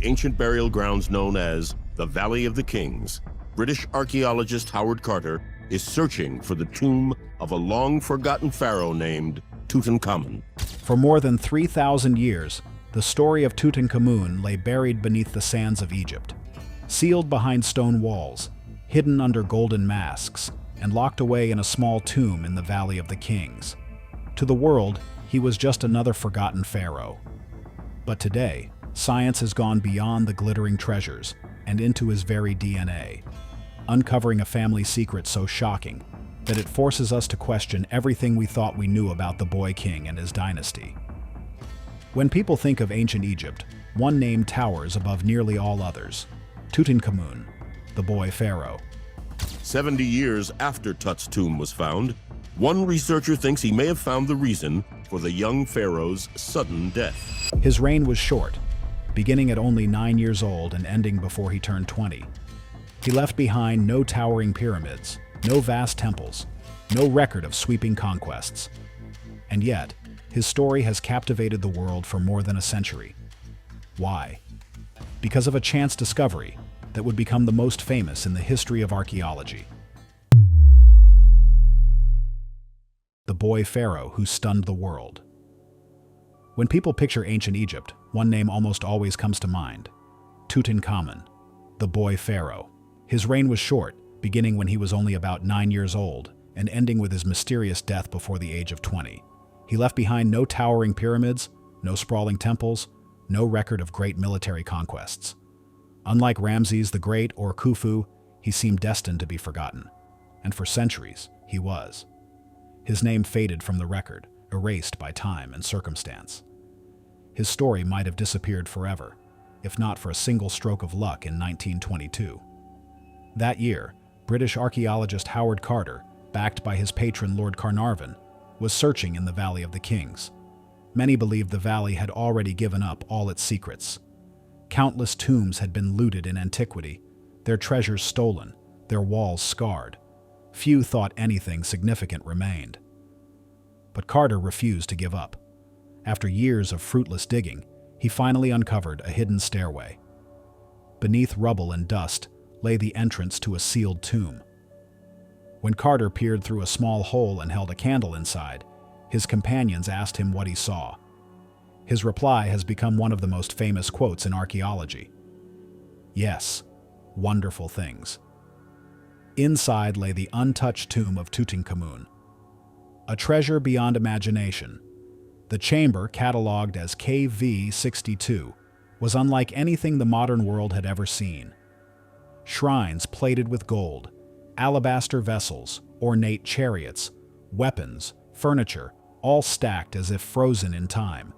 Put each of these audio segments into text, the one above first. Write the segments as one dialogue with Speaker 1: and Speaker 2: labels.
Speaker 1: the ancient burial grounds known as the Valley of the Kings, British archaeologist Howard Carter is searching for the tomb of a long-forgotten pharaoh named Tutankhamun.
Speaker 2: For more than 3,000 years, the story of Tutankhamun lay buried beneath the sands of Egypt, sealed behind stone walls, hidden under golden masks, and locked away in a small tomb in the Valley of the Kings. To the world, he was just another forgotten pharaoh. But today, science has gone beyond the glittering treasures and into his very DNA, uncovering a family secret so shocking that it forces us to question everything we thought we knew about the boy king and his dynasty. When people think of ancient Egypt, one name towers above nearly all others: Tutankhamun, the boy pharaoh.
Speaker 1: 70 years after Tut's tomb was found, one researcher thinks he may have found the reason for the young pharaoh's sudden death.
Speaker 2: His reign was short, beginning at only 9 years old and ending before he turned 20. He left behind no towering pyramids, no vast temples, no record of sweeping conquests. And yet, his story has captivated the world for more than a century. Why? Because of a chance discovery that would become the most famous in the history of archaeology. The boy pharaoh who stunned the world. When people picture ancient Egypt, one name almost always comes to mind: Tutankhamun, the boy pharaoh. His reign was short, beginning when he was only about 9 years old and ending with his mysterious death before the age of 20. He left behind no towering pyramids, no sprawling temples, no record of great military conquests. Unlike Ramses the Great or Khufu, he seemed destined to be forgotten. And for centuries, he was. His name faded from the record, erased by time and circumstance. His story might have disappeared forever, if not for a single stroke of luck in 1922. That year, British archaeologist Howard Carter, backed by his patron Lord Carnarvon, was searching in the Valley of the Kings. Many believed the valley had already given up all its secrets. Countless tombs had been looted in antiquity, their treasures stolen, their walls scarred. Few thought anything significant remained. But Carter refused to give up. After years of fruitless digging, he finally uncovered a hidden stairway. Beneath rubble and dust lay the entrance to a sealed tomb. When Carter peered through a small hole and held a candle inside, his companions asked him what he saw. His reply has become one of the most famous quotes in archaeology. Yes, wonderful things. Inside lay the untouched tomb of Tutankhamun, a treasure beyond imagination. The chamber, catalogued as KV62, was unlike anything the modern world had ever seen. Shrines plated with gold, alabaster vessels, ornate chariots, weapons, furniture, all stacked as if frozen in time.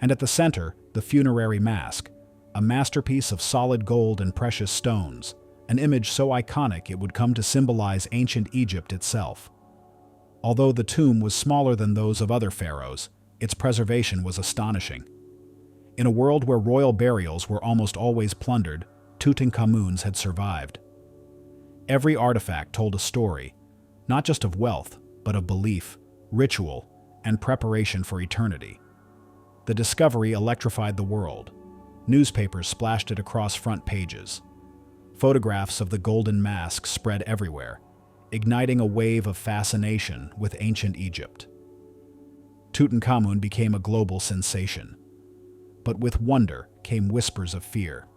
Speaker 2: And at the center, the funerary mask, a masterpiece of solid gold and precious stones, an image so iconic it would come to symbolize ancient Egypt itself. Although the tomb was smaller than those of other pharaohs, its preservation was astonishing. In a world where royal burials were almost always plundered, Tutankhamun's had survived. Every artifact told a story, not just of wealth, but of belief, ritual, and preparation for eternity. The discovery electrified the world. Newspapers splashed it across front pages. Photographs of the golden mask spread everywhere, igniting a wave of fascination with ancient Egypt. Tutankhamun became a global sensation. But with wonder came whispers of fear.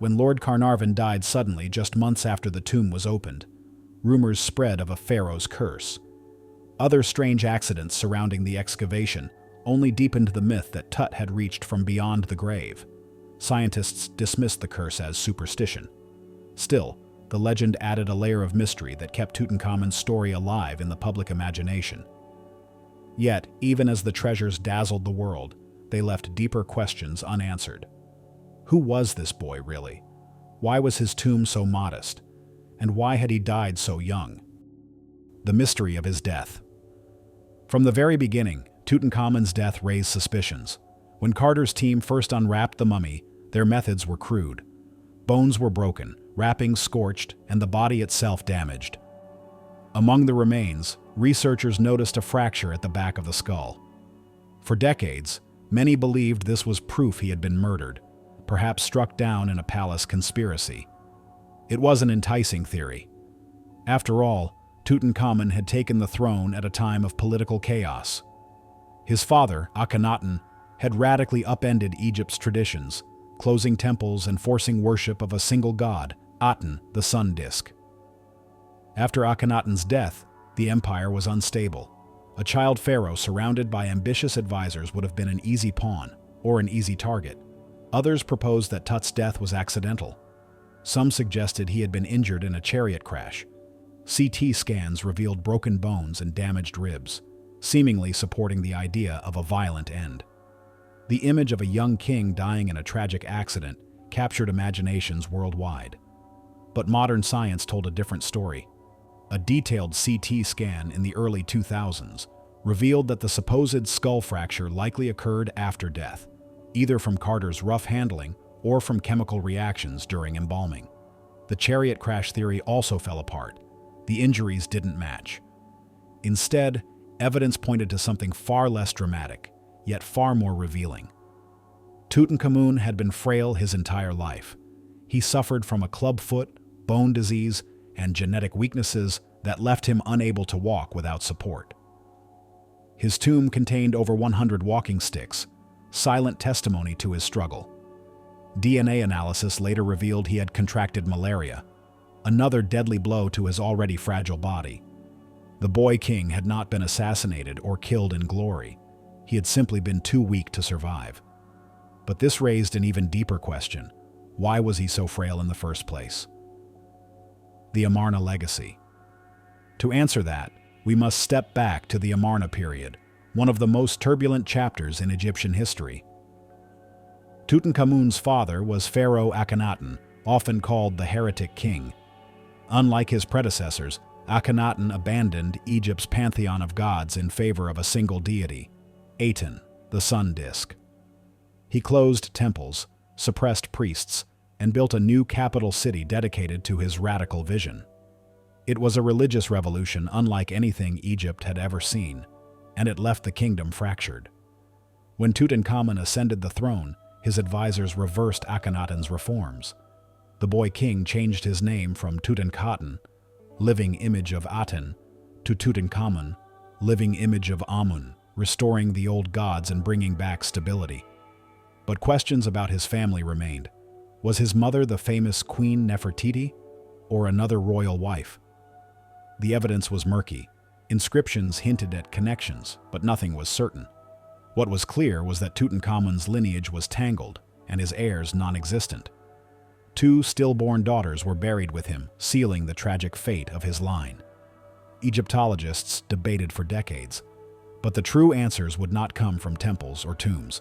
Speaker 2: When Lord Carnarvon died suddenly just months after the tomb was opened, rumors spread of a pharaoh's curse. Other strange accidents surrounding the excavation only deepened the myth that Tut had reached from beyond the grave. Scientists dismissed the curse as superstition. Still, the legend added a layer of mystery that kept Tutankhamun's story alive in the public imagination. Yet, even as the treasures dazzled the world, they left deeper questions unanswered. Who was this boy, really? Why was his tomb so modest? And why had he died so young? The mystery of his death. From the very beginning, Tutankhamun's death raised suspicions. When Carter's team first unwrapped the mummy, their methods were crude. Bones were broken, wrappings scorched, and the body itself damaged. Among the remains, researchers noticed a fracture at the back of the skull. For decades, many believed this was proof he had been murdered, perhaps struck down in a palace conspiracy. It was an enticing theory. After all, Tutankhamun had taken the throne at a time of political chaos. His father, Akhenaten, had radically upended Egypt's traditions, closing temples and forcing worship of a single god, Aten, the sun disk. After Akhenaten's death, the empire was unstable. A child pharaoh surrounded by ambitious advisors would have been an easy pawn, or an easy target. Others proposed that Tut's death was accidental. Some suggested he had been injured in a chariot crash. CT scans revealed broken bones and damaged ribs, seemingly supporting the idea of a violent end. The image of a young king dying in a tragic accident captured imaginations worldwide. But modern science told a different story. A detailed CT scan in the early 2000s revealed that the supposed skull fracture likely occurred after death, either from Carter's rough handling or from chemical reactions during embalming. The chariot crash theory also fell apart. The injuries didn't match. Instead, evidence pointed to something far less dramatic, yet far more revealing. Tutankhamun had been frail his entire life. He suffered from a clubfoot, bone disease, and genetic weaknesses that left him unable to walk without support. His tomb contained over 100 walking sticks, silent testimony to his struggle. DNA analysis later revealed he had contracted malaria, another deadly blow to his already fragile body. The boy king had not been assassinated or killed in glory. He had simply been too weak to survive. But this raised an even deeper question. Why was he so frail in the first place? The Amarna legacy. To answer that, we must step back to the Amarna period, one of the most turbulent chapters in Egyptian history. Tutankhamun's father was Pharaoh Akhenaten, often called the heretic king. Unlike his predecessors, Akhenaten abandoned Egypt's pantheon of gods in favor of a single deity, Aten, the sun disk. He closed temples, suppressed priests, and built a new capital city dedicated to his radical vision. It was a religious revolution unlike anything Egypt had ever seen, and it left the kingdom fractured. When Tutankhamun ascended the throne, his advisors reversed Akhenaten's reforms. The boy king changed his name from Tutankhaten, living image of Aten, to Tutankhamun, living image of Amun, restoring the old gods and bringing back stability. But questions about his family remained. Was his mother the famous Queen Nefertiti, or another royal wife? The evidence was murky. Inscriptions hinted at connections, but nothing was certain. What was clear was that Tutankhamun's lineage was tangled, and his heirs non-existent. 2 stillborn daughters were buried with him, sealing the tragic fate of his line. Egyptologists debated for decades, but the true answers would not come from temples or tombs.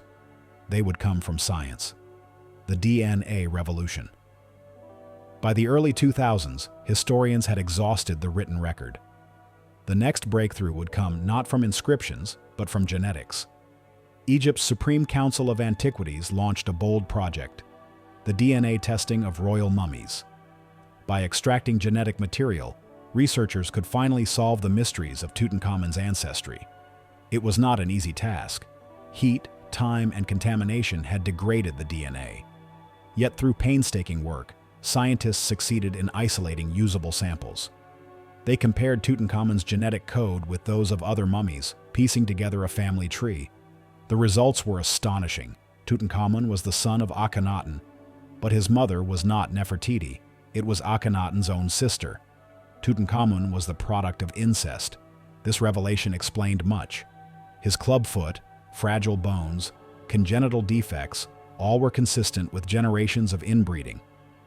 Speaker 2: They would come from science. The DNA revolution. By the early 2000s, historians had exhausted the written record. The next breakthrough would come not from inscriptions, but from genetics. Egypt's Supreme Council of Antiquities launched a bold project, the DNA testing of royal mummies. By extracting genetic material, researchers could finally solve the mysteries of Tutankhamun's ancestry. It was not an easy task. Heat, time, and contamination had degraded the DNA. Yet through painstaking work, scientists succeeded in isolating usable samples. They compared Tutankhamun's genetic code with those of other mummies, piecing together a family tree. The results were astonishing. Tutankhamun was the son of Akhenaten, but his mother was not Nefertiti. It was Akhenaten's own sister. Tutankhamun was the product of incest. This revelation explained much. His clubfoot, fragile bones, congenital defects, all were consistent with generations of inbreeding.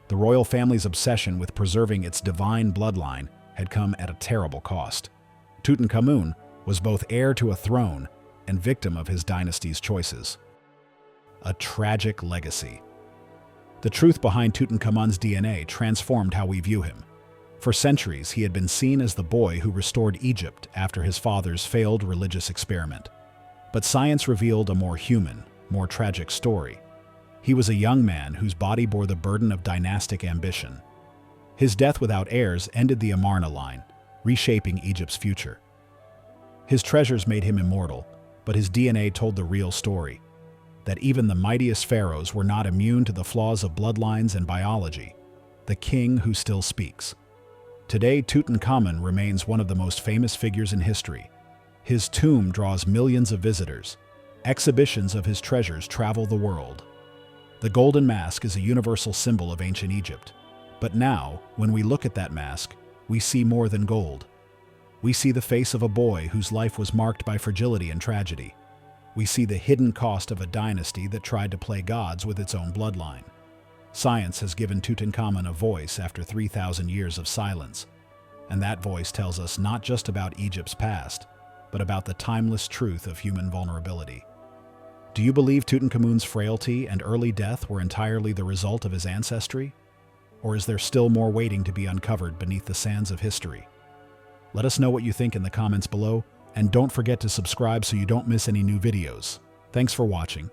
Speaker 2: The royal family's obsession with preserving its divine bloodline had come at a terrible cost. Tutankhamun was both heir to a throne and victim of his dynasty's choices. A tragic legacy. The truth behind Tutankhamun's DNA transformed how we view him. For centuries, he had been seen as the boy who restored Egypt after his father's failed religious experiment. But science revealed a more human, more tragic story. He was a young man whose body bore the burden of dynastic ambition. His death without heirs ended the Amarna line, reshaping Egypt's future. His treasures made him immortal, but his DNA told the real story. that even the mightiest pharaohs were not immune to the flaws of bloodlines and biology, the king who still speaks. Today, Tutankhamun remains one of the most famous figures in history. His tomb draws millions of visitors. Exhibitions of his treasures travel the world. The golden mask is a universal symbol of ancient Egypt. But now, when we look at that mask, we see more than gold. We see the face of a boy whose life was marked by fragility and tragedy. We see the hidden cost of a dynasty that tried to play gods with its own bloodline. Science has given Tutankhamun a voice after 3,000 years of silence, and that voice tells us not just about Egypt's past, but about the timeless truth of human vulnerability. Do you believe Tutankhamun's frailty and early death were entirely the result of his ancestry? Or is there still more waiting to be uncovered beneath the sands of history? Let us know what you think in the comments below, and don't forget to subscribe so you don't miss any new videos. Thanks for watching.